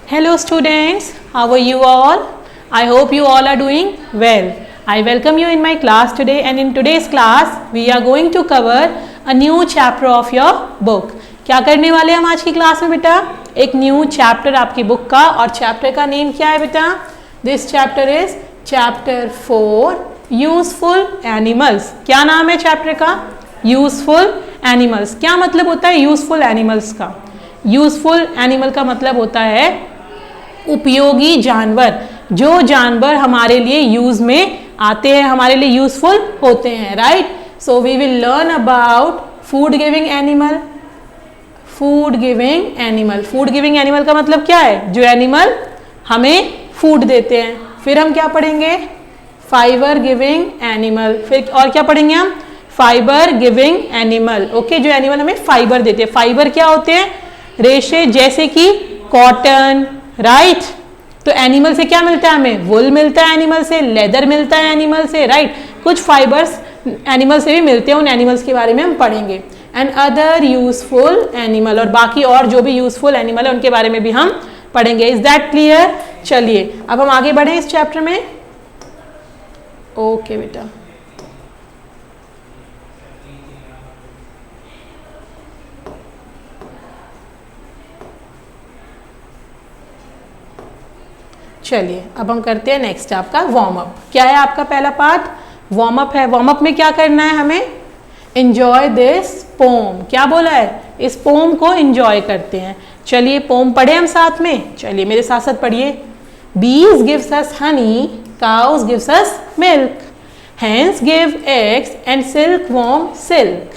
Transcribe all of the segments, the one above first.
Hello students, how are you all? I hope you all are doing well. I welcome you in my class today, and in today's class we are going to cover a new chapter of your book. क्या करने वाले हम आज की class में बेटा? एक new chapter आपकी बुक का, और चैप्टर का नेम क्या है बेटा? This chapter is chapter 4 useful animals. क्या नाम है चैप्टर का? Useful animals. क्या मतलब होता है यूजफुल एनिमल्स का? यूजफुल एनिमल का मतलब होता है उपयोगी जानवर. जो जानवर हमारे लिए यूज में आते हैं, हमारे लिए यूजफुल होते हैं, right? So we will learn about food giving animal. Food giving animal. Food giving animal का मतलब क्या है? जो एनिमल हमें फूड देते हैं. फिर हम क्या पढ़ेंगे? Fibre giving animal. फिर और क्या पढ़ेंगे हम? Fibre giving animal. ओके, जो एनिमल हमें फाइबर देते हैं. फाइबर क्या होते हैं? रेशे, जैसे कि कॉटन, राइट? तो एनिमल से क्या मिलता है हमें? वुल मिलता है एनिमल से, लेदर मिलता है एनिमल से, राइट? कुछ फाइबर्स एनिमल से भी मिलते हैं, उन एनिमल्स के बारे में हम पढ़ेंगे. एंड अदर यूजफुल एनिमल, और बाकी और जो भी यूजफुल एनिमल है उनके बारे में भी हम पढ़ेंगे. Is that clear? चलिए अब हम आगे बढ़े इस चैप्टर में. ओके बेटा, चलिए अब हम करते हैं नेक्स्ट आपका वार्म अप. क्या है आपका पहला पार्ट? वार्म अप है. वार्म अप में क्या करना है हमें? Enjoy this pome. क्या बोला है? इस पोम को एंजॉय करते हैं. चलिए पोम पढ़े हम साथ में. चलिए मेरे साथ साथ पढ़िए. बीज gives us Honey, cows gives us milk, hens give eggs and silkworm silk,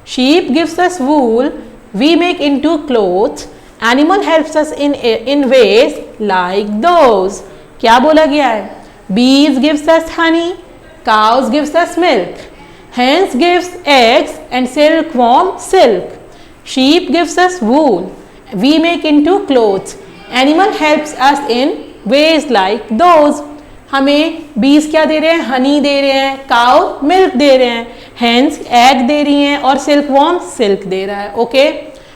sheep gives us wool, we make into clothes, animal helps us in ways like those. क्या बोला गया है? bees gives us honey, cows gives us milk, hens gives eggs and silkworm silk, sheep gives us wool, we make into clothes, animal helps us in ways like those. हमें बीज क्या दे रहे हैं? हनी दे रहे हैं, काउ मिल्क दे रहे हैं, हेंस एग दे रही हैं, और सिल्कवॉर्म सिल्क दे रहा है. ओके,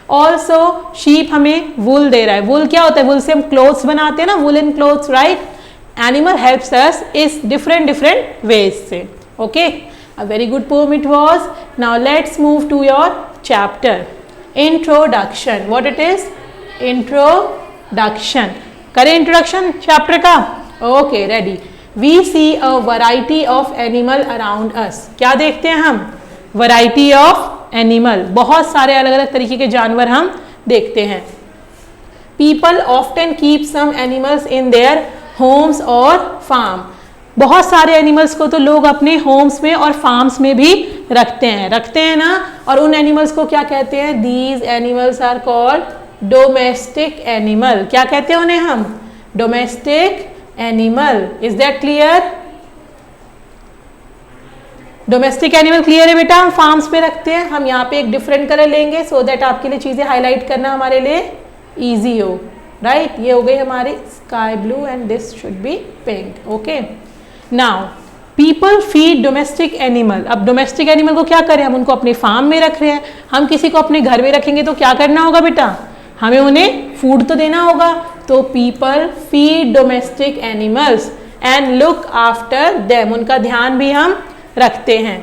ऑल्सो शीप हमें वुल दे रहा है. वुल क्या होता है? वुल से हम क्लोथ्स बनाते हैं ना, woollen clothes, right? Animal helps us इस डिफरेंट वेज से. Okay, a very good poem it was. Now let's move to your chapter. Introduction. What it is? Introduction. करें इंट्रोडक्शन चैप्टर का. Okay, ready. We see a variety of animal around us. क्या देखते हैं हम? Variety of animal. बहुत सारे अलग अलग तरीके के जानवर हम देखते हैं. People often keep some animals in their homes और फार्म. बहुत सारे एनिमल्स को तो लोग अपने होम्स में और फार्म्स में भी रखते हैं ना. और उन एनिमल्स को क्या कहते हैं? These animals are called domestic animal. क्या कहते हैं उन्हें हम? Domestic animal. Is that clear? Domestic animal clear है बेटा? हम फार्म्स पे रखते हैं. हम यहाँ पे एक डिफरेंट कलर लेंगे सो दैट आपके लिए चीजें हाईलाइट करना हमारे लिए इजी हो, राइट? ये हो गई हमारी sky blue and this should be pink. Okay, now people feed domestic animal. अब डोमेस्टिक एनिमल को क्या करें? हम उनको अपने फार्म में रख रहे हैं. हम किसी को अपने घर में रखेंगे तो क्या करना होगा बेटा? हमें उन्हें फूड तो देना होगा. तो people feed domestic animals and look after them. उनका ध्यान भी हम रखते हैं.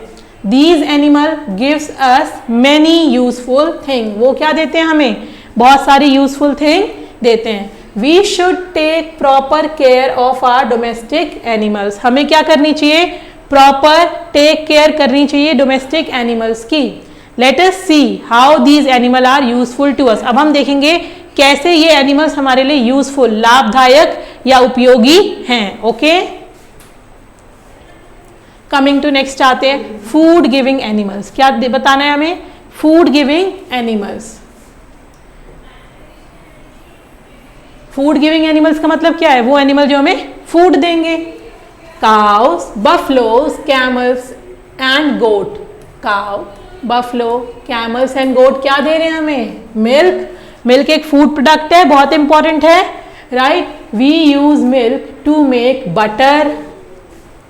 These animal gives us many useful thing. वो क्या देते हैं हमें? बहुत सारी यूजफुल थिंग देते हैं. We should take proper care of our domestic animals. हमें क्या करनी चाहिए? प्रॉपर टेक केयर करनी चाहिए डोमेस्टिक एनिमल्स की. Let us see how these animal are useful to us. अब हम देखेंगे कैसे ये एनिमल्स हमारे लिए यूजफुल, लाभदायक या उपयोगी हैं. ओके, कमिंग टू नेक्स्ट आते हैं. Food giving animals. क्या बताना है हमें? Food giving animals. Food giving animals का मतलब क्या है? वो एनिमल जो हमें फूड देंगे. Cows, buffaloes, camels and goat. Cow, buffalo, camels and goat क्या दे रहे हैं हमें? मिल्क. मिल्क एक फूड प्रोडक्ट है, बहुत इंपॉर्टेंट है, right? We use milk to make butter,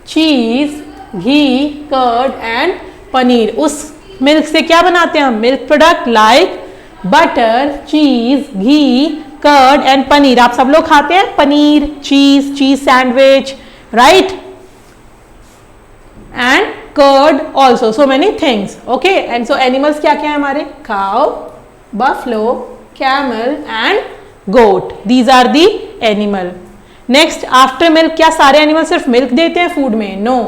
cheese, ghee, curd and paneer. उस मिल्क से क्या बनाते हैं हम? Milk product like butter, cheese, ghee, curd and paneer. आप सब लोग खाते हैं paneer, cheese sandwich, right, and curd also, so many things. Okay, and so animals क्या क्या है हमारे? Cow, buffalo, camel and goat. These are the animal. Next, after milk, क्या सारे एनिमल सिर्फ मिल्क देते हैं फूड में? नो.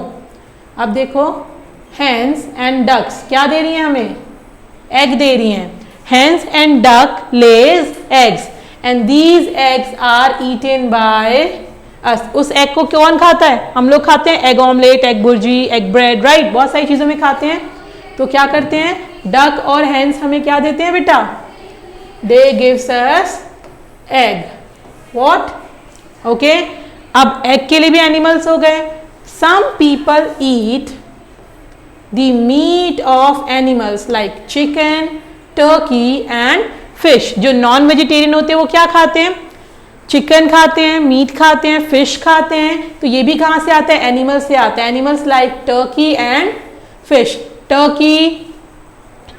अब देखो, हेन्स एंड डक्स क्या दे रही हैं हमें? एग दे रही हैं. Hens and duck lays eggs and these eggs are eaten by us. उस एग को कौन खाता है? हम लोग खाते हैं. Egg omelette, egg bhurji, egg bread, right, बहुत सारी चीजों में खाते हैं. तो क्या करते हैं? डक और हेन्स हमें क्या देते हैं बेटा? They gives us egg. What? Okay, अब एग के लिए भी एनिमल्स हो गए. Some people eat the meat of animals like chicken, turkey and fish. जो नॉन वेजिटेरियन होते हैं वो क्या खाते हैं? चिकन खाते हैं, मीट खाते हैं, फिश खाते हैं. तो ये भी कहाँ से आता है? एनिमल से आता है. Animals like turkey and fish. Turkey,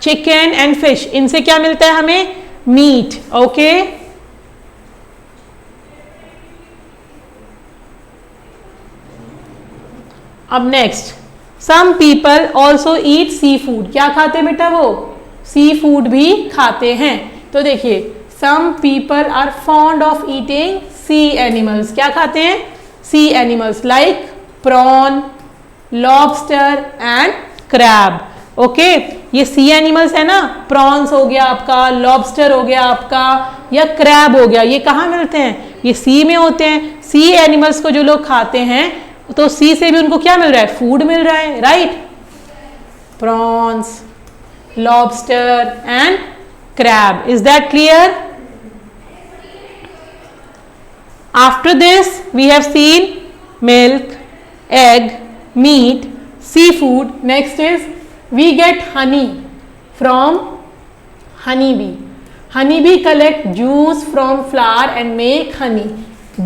chicken and fish, इनसे क्या मिलता है हमें? मीट. ओके, अब next, some people also eat seafood. क्या खाते हैं बेटा? वो सी फूड भी खाते हैं. तो देखिए, some people are fond of eating sea animals. क्या खाते हैं? Sea animals like prawn, lobster and crab. Okay, ये सी एनिमल्स है ना, प्रॉन्स हो गया आपका, लॉबस्टर हो गया आपका, या क्रैब हो गया. ये कहाँ मिलते हैं? ये सी में होते हैं. सी एनिमल्स को जो लोग खाते हैं तो सी से भी उनको क्या मिल रहा है? फूड मिल रहा है, right. Prawns, lobster and crab. Is that clear? After this, we have seen milk, egg, meat, seafood. Next is we get honey from honeybee. Honeybee collect juice from flower and make honey.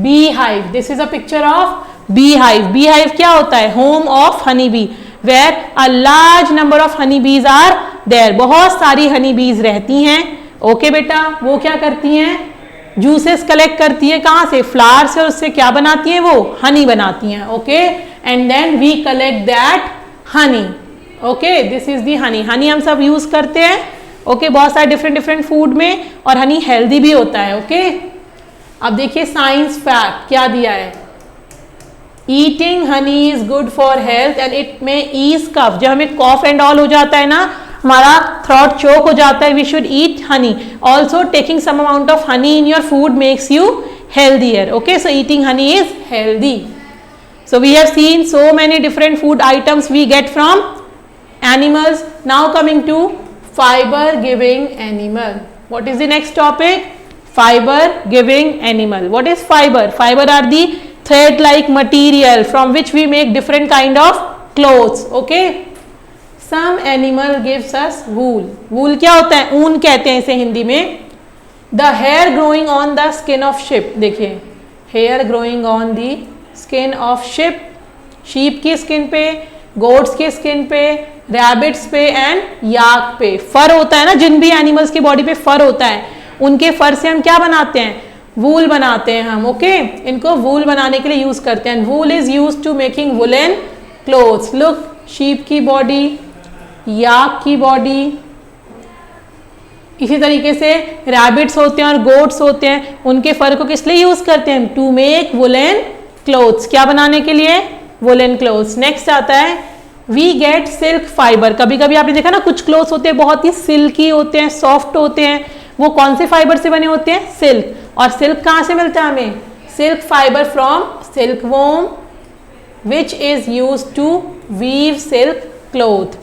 Beehive. This is a picture of beehive. Beehive क्या होता है? Home of honeybee, where a large number of honeybees are there. बहुत सारी honeybees रहती हैं. Okay बेटा, वो क्या करती हैं? जूसेस कलेक्ट करती है. कहाँ से? फ्लावर से. और उससे क्या बनाती हैं? वो हनी बनाती हैं. Okay, and then we collect that honey. Okay, this is the honey. Honey हम सब यूज करते हैं. ओके, बहुत सारे डिफरेंट डिफरेंट फूड में, और हनी हेल्दी भी होता है. ओके, अब देखिए साइंस फैक्ट क्या दिया है. Eating honey is good for health and it में ईज कफ. जब हमें कॉफ एंड ऑल हो जाता है ना, हमारा थ्रोट चोक हो जाता है, we should eat honey. Also taking some amount of honey in your food makes you healthier. Okay, so eating honey is healthy. So we have seen so many different food items we get from animals. Now coming to fibre giving animal. What is the next topic? Fibre giving animal. What is fibre? Fibre are the thread like material from which we make different kind of clothes. Okay, some animal gives us wool. wool क्या होता है? ऊन कहते हैं इसे हिंदी में. the hair growing on the skin of sheep. देखिए, hair growing on the skin of sheep. sheep की स्किन पे, goats की स्किन पे, rabbits पे एंड yak पे. फर होता है ना, जिन भी एनिमल्स की बॉडी पे फर होता है, उनके फर से हम क्या बनाते हैं? वूल बनाते हैं हम. ओके, इनको वूल बनाने के लिए यूज करते हैं. Wool is use to making woollen clothes. Look, sheep की बॉडी, याक की बॉडी, इसी तरीके से रैबिट्स होते हैं और गोट्स होते हैं. उनके फर को किस लिए यूज करते हैं? To make woollen clothes. क्या बनाने के लिए? Woollen clothes. नेक्स्ट आता है वी गेट सिल्क फाइबर. कभी कभी आपने देखा ना, कुछ क्लोथ्स होते हैं बहुत ही सिल्की होते हैं, सॉफ्ट होते हैं. वो कौन से फाइबर से बने होते हैं? सिल्क. और सिल्क कहाँ से मिलता है हमें? Silk fibre from silk worm which is use to weave silk cloth.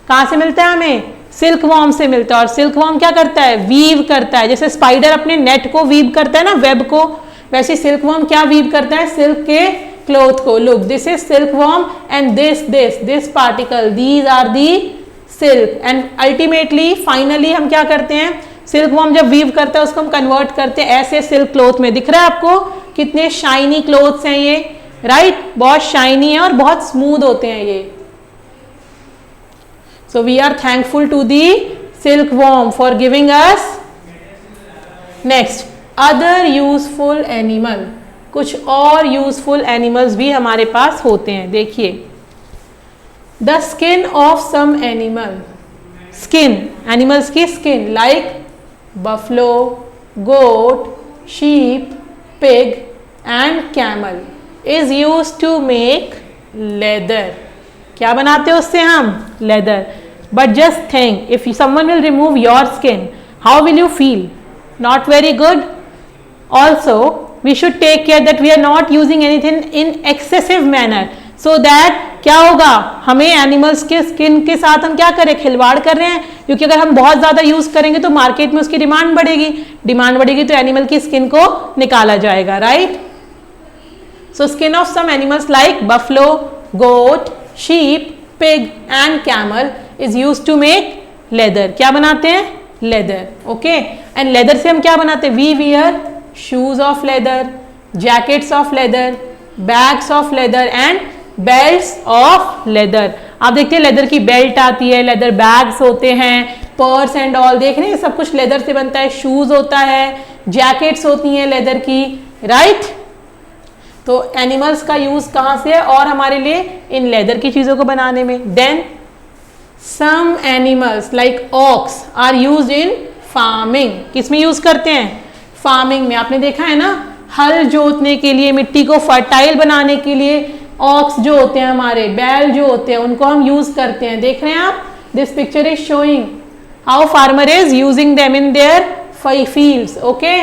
कहाँ से मिलता है हमें? सिल्क वॉर्म से मिलता है. और सिल्क वॉर्म क्या करता है? वीव करता है. जैसे स्पाइडर अपने नेट को वीव करता है ना, वेब को, वैसे सिल्क वॉर्म क्या वीव करता है? सिल्क के क्लोथ को. Look, this is silk worm and this particle, these are the silk. And ultimately finally हम क्या करते हैं? सिल्क वॉर्म जब वीव करता है उसको हम कन्वर्ट करते हैं ऐसे सिल्क क्लोथ में. दिख रहा है आपको कितने शाइनी क्लोथ्स हैं ये? राइट, बहुत शाइनी है और बहुत स्मूथ होते हैं ये. So we are thankful to the silk worm for giving us. Next, other useful animal, कुछ और यूजफुल एनिमल्स भी हमारे पास होते हैं। देखिए, the skin of some animal, skin, animals की skin, like buffalo, goat, sheep, pig and camel is use to make leather. क्या बनाते हैं उससे हम? Leather. But just think, if someone will remove your skin, how will you feel? Not very good. Also we should take care that we are not using anything in excessive manner, so that क्या होगा, हमें animals के skin के साथ हम क्या करें, खिलवाड़ कर रहे हैं, क्योंकि अगर हम बहुत ज्यादा यूज करेंगे तो मार्केट में उसकी डिमांड बढ़ेगी, डिमांड बढ़ेगी तो एनिमल की स्किन को निकाला जाएगा, right. So skin of some animals like buffalo, goat, sheep, pig and camel is used to make leather. क्या बनाते हैं? लेदर। ओके, एंड लेदर से हम क्या बनाते हैं? We wear shoes of leather, jackets of leather, bags of leather and belts of leather. आप देखते हैं लेदर की बेल्ट आती है, लेदर बैग्स होते हैं, पर्स एंड ऑल, देख रहे हैं सब कुछ लेदर से बनता है। शूज होता है, जैकेट्स होती हैं लेदर की, राइट। तो एनिमल्स का यूज कहां से है? और हमारे लिए इन लेदर की चीजों को बनाने में। Then some animals like ox are used in farming. किसमें यूज करते हैं? फार्मिंग में। आपने देखा है ना, हल जोतने के लिए, मिट्टी को फर्टाइल बनाने के लिए ऑक्स जो होते हैं, हमारे बैल जो होते हैं, उनको हम यूज करते हैं। देख रहे हैं आप, this picture is showing how farmer is using them in their fields, okay,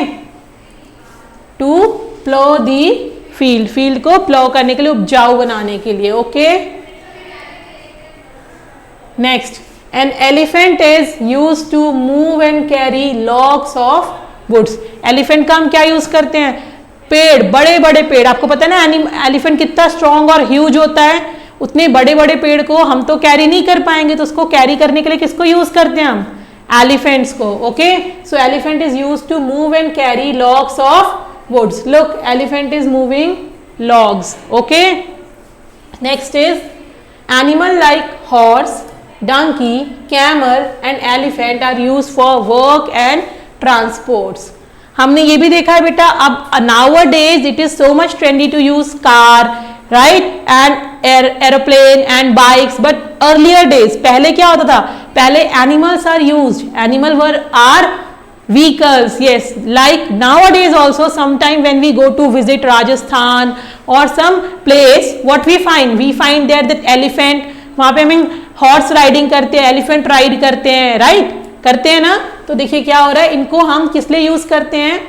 to plough the field, field को प्लो करने के लिए, उपजाऊ बनाने के लिए, okay. Next, an elephant is use to move and carry logs of woods. Elephant का हम क्या यूज करते हैं? पेड़, बड़े बड़े पेड़, आपको पता है ना एलिफेंट कितना स्ट्रॉन्ग और ह्यूज होता है, उतने बड़े बड़े पेड़ को हम तो कैरी नहीं कर पाएंगे, तो उसको कैरी करने के लिए किसको यूज करते हैं हम? एलिफेंट्स को, okay. So elephant is use to move and carry logs of woods. Look, elephant is moving logs, okay. Next is animal like horse, donkey, camel and elephant are used for work and transports. हमने ये भी देखा है बेटा, अब nowadays it is so much trendy to use car, right, and aeroplane and bikes, but earlier days, पहले क्या होता था? पहले animals are used, animal are vehicles, yes, like nowadays also sometime when we go to visit Rajasthan or some place, what we find there that elephant, वहाँ पे हम horse riding करते हैं, एलिफेंट राइड करते हैं, राइट, करते हैं ना। तो देखिए क्या हो रहा है, इनको हम किस लिए यूज करते हैं?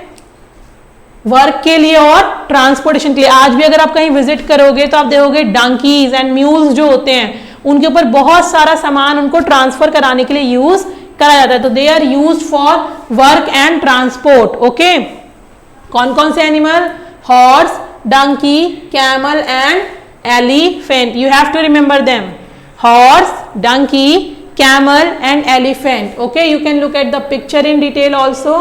वर्क के लिए और ट्रांसपोर्टेशन के लिए। आज भी अगर आप कहीं विजिट करोगे तो आप देखोगे डंकीज एंड म्यूल्स जो होते हैं, उनके ऊपर बहुत सारा सामान उनको ट्रांसफर कराने के लिए यूज करा जाता है। तो they are use for work and transport, okay. कौन कौन से animal? Horse, donkey, camel and elephant. You have to remember them, horse, donkey, camel and elephant, okay. You can look at the picture in detail also.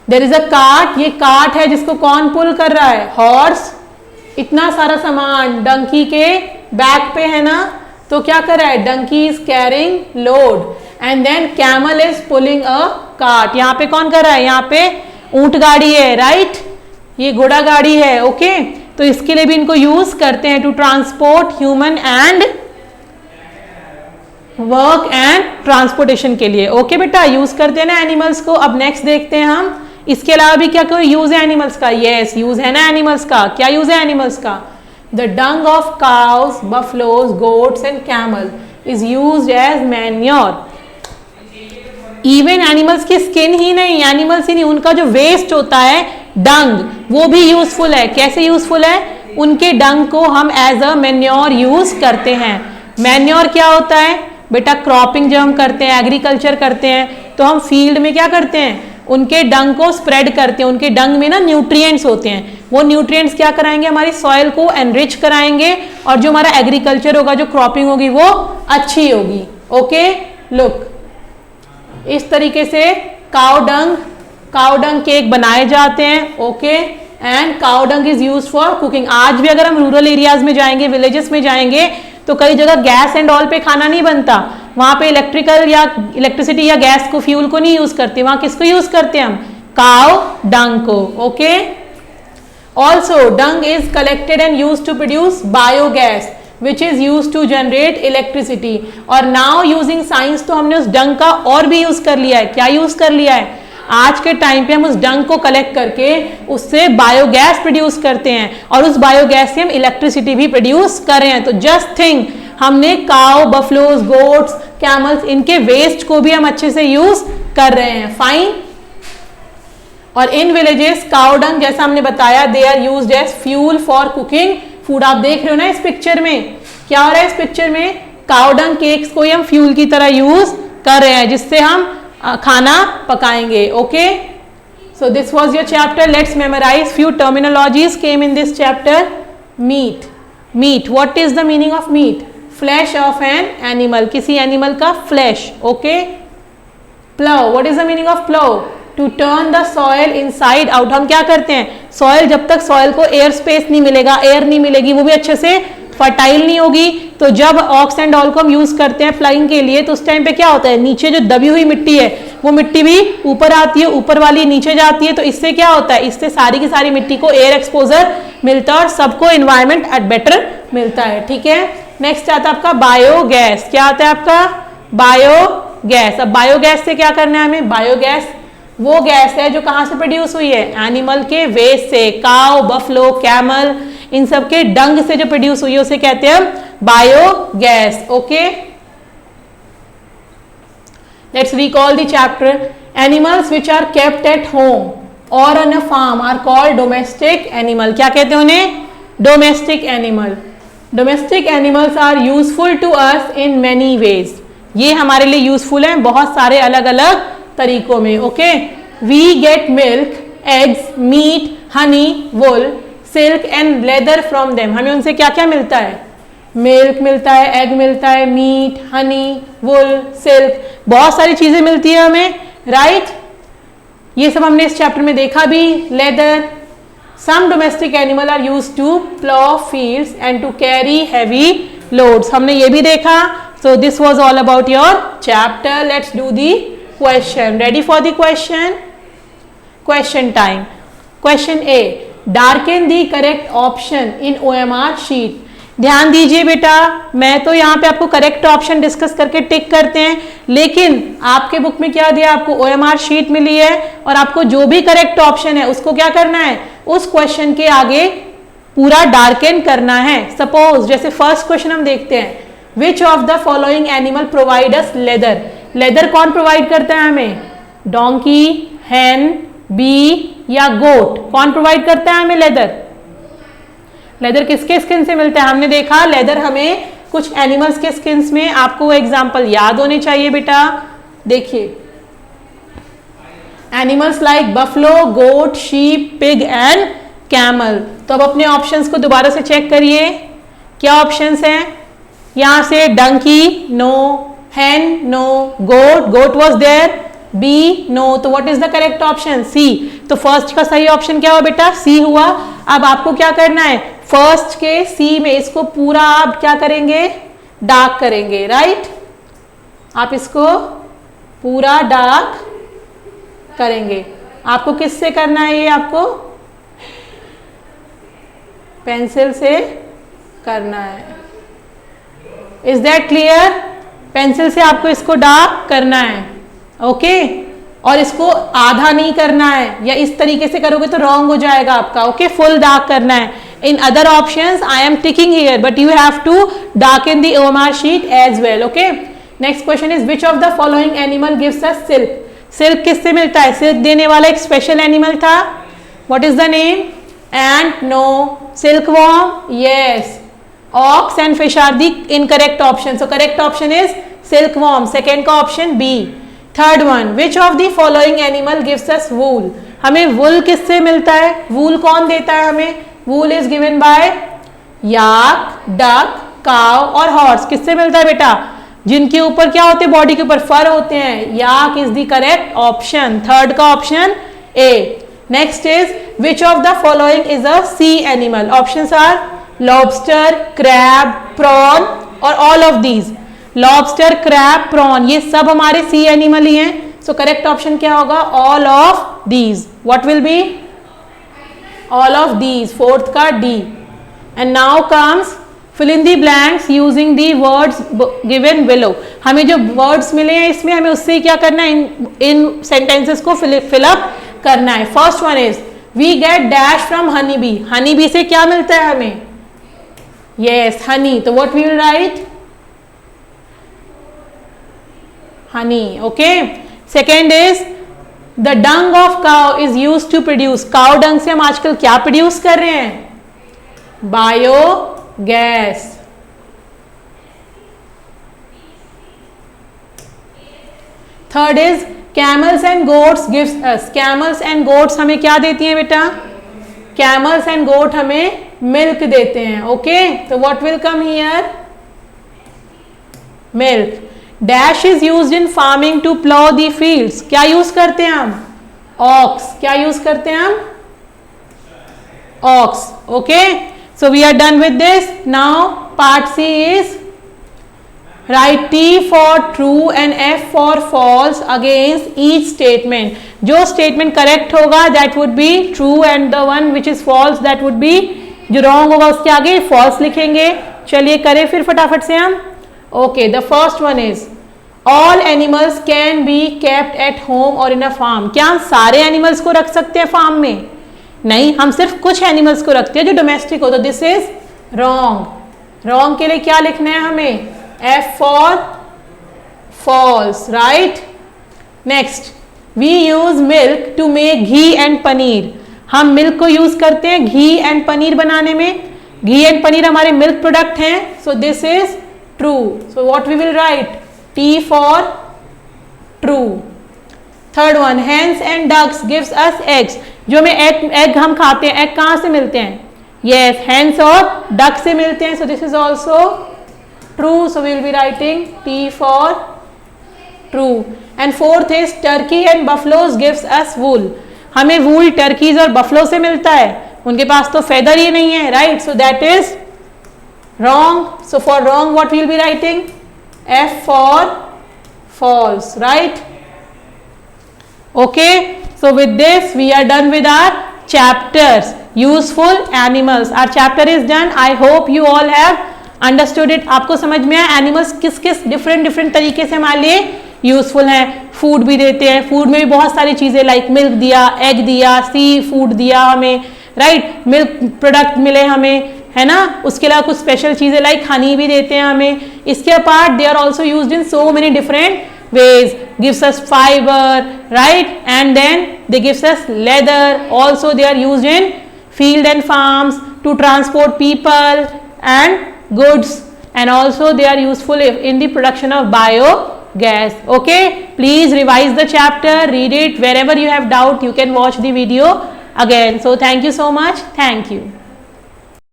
There is a cart, ये cart है जिसको कौन पुल कर रहा है? Horse. इतना सारा सामान डंकी के बैक पे है ना, तो क्या कर रहा है? Donkey is carrying load and then camel is pulling a cart. यहाँ पे कौन कर रहा है? यहाँ पे ऊंट गाड़ी है, राइट, ये घोड़ा गाड़ी है, ओके। तो इसके लिए भी इनको यूज करते हैं to transport human and work and transportation के लिए, ओके बेटा, यूज करते हैं ना एनिमल्स को। अब नेक्स्ट देखते हैं हम, इसके अलावा भी क्या कोई यूज है एनिमल्स का? यस, यूज है ना एनिमल्स का। क्या यूज है एनिमल्स का? The dung of cows, buffaloes, goats and camel is used as manure. Even animals की स्किन ही नहीं, एनिमल्स ही नहीं, उनका जो वेस्ट होता है डंग, वो भी यूजफुल है। कैसे यूजफुल है? उनके डंग को हम एज अ मैन्योर यूज करते हैं। मैन्योर क्या होता है बेटा? क्रॉपिंग जब हम करते हैं, एग्रीकल्चर करते हैं, तो हम फील्ड में क्या करते हैं? उनके डंग को स्प्रेड करते हैं। उनके डंग में ना न्यूट्रिएंट्स होते हैं, वो न्यूट्रिएंट्स क्या कराएंगे? हमारी सॉइल को एनरिच कराएंगे और जो हमारा एग्रीकल्चर होगा, जो क्रॉपिंग होगी, वो अच्छी होगी, ओके। लुक, इस तरीके से काउ डंग केक बनाए जाते हैं, okay. And cow dung is used for cooking. आज भी अगर हम रूरल एरियाज में जाएंगे, विलेजेस में जाएंगे, तो कई जगह गैस एंड ऑल पे खाना नहीं बनता, वहां पे इलेक्ट्रिसिटी या गैस को, फ्यूल को नहीं यूज करते, वहां किसको यूज करते हैं हम? काउ डंग को। Okay, also dung is collected and use to produce biogas which is use to generate electricity. और नाउ यूजिंग साइंस, तो हमने उस डंग का और भी यूज कर लिया है। क्या यूज कर लिया है? आज के टाइम पे हम उस डंग को कलेक्ट करके उससे बायोगैस प्रोड्यूस करते हैं और उस बायोगैस से हम इलेक्ट्रिसिटी भी प्रोड्यूस कर रहे हैं। तो जस्ट थिंक, हमने काउ, बफलोज, गोट्स, कैमल्स, इनके वेस्ट को भी हम अच्छे से यूज कर रहे हैं। फाइन। और इन विलेजेस काउ डंग, जैसा हमने बताया, they are used as fuel for cooking food. आप देख रहे हो ना इस पिक्चर में, क्या हो रहा है इस पिक्चर में? काउ डंग केक्स को ही हम फ्यूल की तरह यूज कर रहे हैं, जिससे हम खाना पकाएंगे। Okay, so this was your chapter. Let's memorise few terminologies came in this chapter. Meat, meat, what is the meaning of meat? Flesh of an animal, किसी एनिमल का flesh. Okay, plough, what is the meaning of plough? To turn the soil inside out. हम क्या करते हैं? Soil, जब तक soil को air space नहीं मिलेगा, एयर नहीं मिलेगी, वो भी अच्छे से फर्टाइल नहीं होगी, तो जब ऑक्स एंड ऑल को हम यूज करते हैं फ्लाइंग के लिए, तो उस टाइम पे क्या होता है? नीचे जो दबी हुई मिट्टी है वो मिट्टी भी ऊपर आती है, ऊपर वाली नीचे जाती है। तो इससे क्या होता है? इससे सारी की सारी मिट्टी को एयर एक्सपोजर मिलता है और सबको एनवायरमेंट एट बेटर मिलता है। ठीक है, नेक्स्ट आता है आपका बायोगैस। क्या आता है आपका? बायोगैस। अब बायोगैस से क्या करना है हमें? बायोगैस वो गैस है जो कहां से प्रोड्यूस हुई है? एनिमल के वेस्ट से। काउ, बफलो, कैमल, इन सब के डंग से जो प्रोड्यूस हुई है उसे कहते हैं biogas. Okay, let's recall the chapter. Animals which are kept at home और on a farm are called domestic animal. क्या कहते हैं उन्हें? Domestic animal. Domestic animals are useful to us in many ways. ये हमारे लिए यूजफुल है बहुत सारे अलग अलग तरीकों में। Okay, we get milk, eggs, meat, honey, wool, silk and leather from them. हमें उनसे क्या क्या मिलता है? मिल्क मिलता है, एग मिलता है, मीट, हनी, वुल, सिल्क, बहुत सारी चीजें मिलती है हमें, राइट? ये सब हमने इस चैप्टर में देखा भी। Leather, some domestic animal are use to plough fields and to carry heavy loads, हमने ये भी देखा। So this was all about your chapter. Let's do the question. Ready for the question? Question time. Question A, darken the correct option in OMR sheet. ध्यान दीजिए बेटा, मैं तो यहाँ पे आपको करेक्ट ऑप्शन डिस्कस करके टिक करते हैं, लेकिन आपके बुक में क्या दिया? आपको OMR शीट मिली है और आपको जो भी करेक्ट ऑप्शन है उसको क्या करना है? उस क्वेश्चन के आगे पूरा डार्कन करना है। सपोज जैसे फर्स्ट क्वेश्चन हम देखते हैं, विच of the following animal provide us leather. Leather कौन प्रोवाइड करता है हमें? डोंकी, हैन, बी या गोट? कौन प्रोवाइड करता है हमें लेदर? लेदर किसके स्किन से मिलता है? हमने देखा लेदर हमें कुछ एनिमल्स के स्किन्स में, आपको वो एग्जांपल याद होने चाहिए बेटा। देखिए, animals like buffalo, goat, sheep, pig and camel. तो अब अपने ऑप्शंस को दोबारा से चेक करिए, क्या ऑप्शंस हैं? यहां से donkey no, hen no, goat, goat was there, B no, तो what is the correct option? C. तो फर्स्ट का सही ऑप्शन क्या हुआ बेटा? सी हुआ। अब आपको क्या करना है? फर्स्ट के सी में इसको पूरा आप क्या करेंगे? डार्क करेंगे, राइट? आप इसको पूरा डार्क करेंगे। आपको किससे करना है? ये आपको पेंसिल से करना है। Is that clear? पेंसिल से आपको इसको डार्क करना है। ओके, और इसको आधा नहीं करना है, या इस तरीके से करोगे तो रॉन्ग हो जाएगा आपका। ओके, फुल डार्क करना है। In other options I am ticking here, but you have to darken the OMR sheet as well. Okay, next question is which of the following animal gives us silk. Silk किससे मिलता है? Silk देने वाला एक special animal था, what is the name? Ant? No. Silkworm? Yes. Ox and fish are the incorrect option, so correct option is silkworm, second का option B. Third one, which of the following animal gives us wool. हमें wool किससे मिलता है? वूल कौन देता है हमें? वूल is given by yak, duck, काव और हॉर्स। किससे मिलता है बेटा? जिनके ऊपर क्या होते हैं? बॉडी के ऊपर फर होते हैं। Yak is the correct option, third का option A. Next is which of the following is a sea animal. Options are lobster, crab, prawn और all of these. Lobster, crab, prawn, ये सब हमारे सी animal ही हैं. सो correct option क्या होगा? All of these. What will be? All of these. Fourth का D. And now comes fill in the blanks using the words given below. हमें जो words मिले हैं इसमें हमें उससे क्या करना है? इन सेंटेंसेस को फिल अप करना है. First one is we get dash from honey bee. Honey bee से क्या मिलता है हमें? Yes, honey. तो what we will write? Honey. Okay. Second is the dung of cow is use to produce. Cow dung से हम आजकल क्या प्रोड्यूस कर रहे हैं? Bio gas. Third is camels and goats gives us. Camels and goats हमें क्या देती हैं बेटा? कैमल्स एंड गोट हमें मिल्क देते हैं. ओके. तो what will come here? Milk. Dash is used in farming to plough the fields. क्या यूज करते हैं हम? ऑक्स. क्या यूज करते हैं हम? Ox. Okay. So we are done with this. Now part C is write T for true and F for false against each statement. जो statement correct होगा that would be true and the one which is false that would be, जो wrong होगा उसके आगे false लिखेंगे. चलिए करें फिर फटाफट से हम. Okay, the first one is all animals can be kept at home or in a farm. क्या हम सारे animals को रख सकते हैं फार्म में? नहीं, हम सिर्फ कुछ एनिमल्स को रखते हैं जो डोमेस्टिक हो. तो दिस इज रॉन्ग. रॉन्ग के लिए क्या लिखना है हमें? F for false. Right. Next, we use milk to make ghee and paneer. हम मिल्क को यूज करते हैं घी एंड पनीर बनाने में. घी एंड पनीर हमारे मिल्क प्रोडक्ट हैं. So this is true. So what we will write? T for true. Third one, hens and ducks gives us eggs. जो हमें एग हम खाते हैं, एग कहाँ से मिलते हैं? यस, हेन्स और डक से मिलते हैं. So this is also true. So we will be writing T for true. And fourth is turkey and buffaloes gives us wool. हमें वूल टर्कीज और बफलो से मिलता है. उनके पास तो फेदर ही नहीं है. Right. So that is wrong. So for wrong what we will be writing? F for false. Right. Okay, so with this we are done with our chapters, useful animals. Our chapter is done. I hope you all have understood it. आपको समझ में आया animals किस किस different तरीके से हमारे लिए यूजफुल हैं. फूड भी देते हैं. फूड में भी बहुत सारी चीजें लाइक मिल्क दिया, एग दिया, सी फूड दिया हमें. राइट. मिल्क प्रोडक्ट मिले हमें, है ना. उसके अलावा कुछ स्पेशल चीजें लाइक हनी भी देते हैं हमें. इसके apart they are also used in so many different ways. Gives us fiber, right? And then they gives us leather. Also they are used in field and farms to transport people and goods, and also they are useful in the production of biogas. Okay, please revise the chapter, read it. Wherever you have doubt you can watch the video again. So thank you so much. Thank you.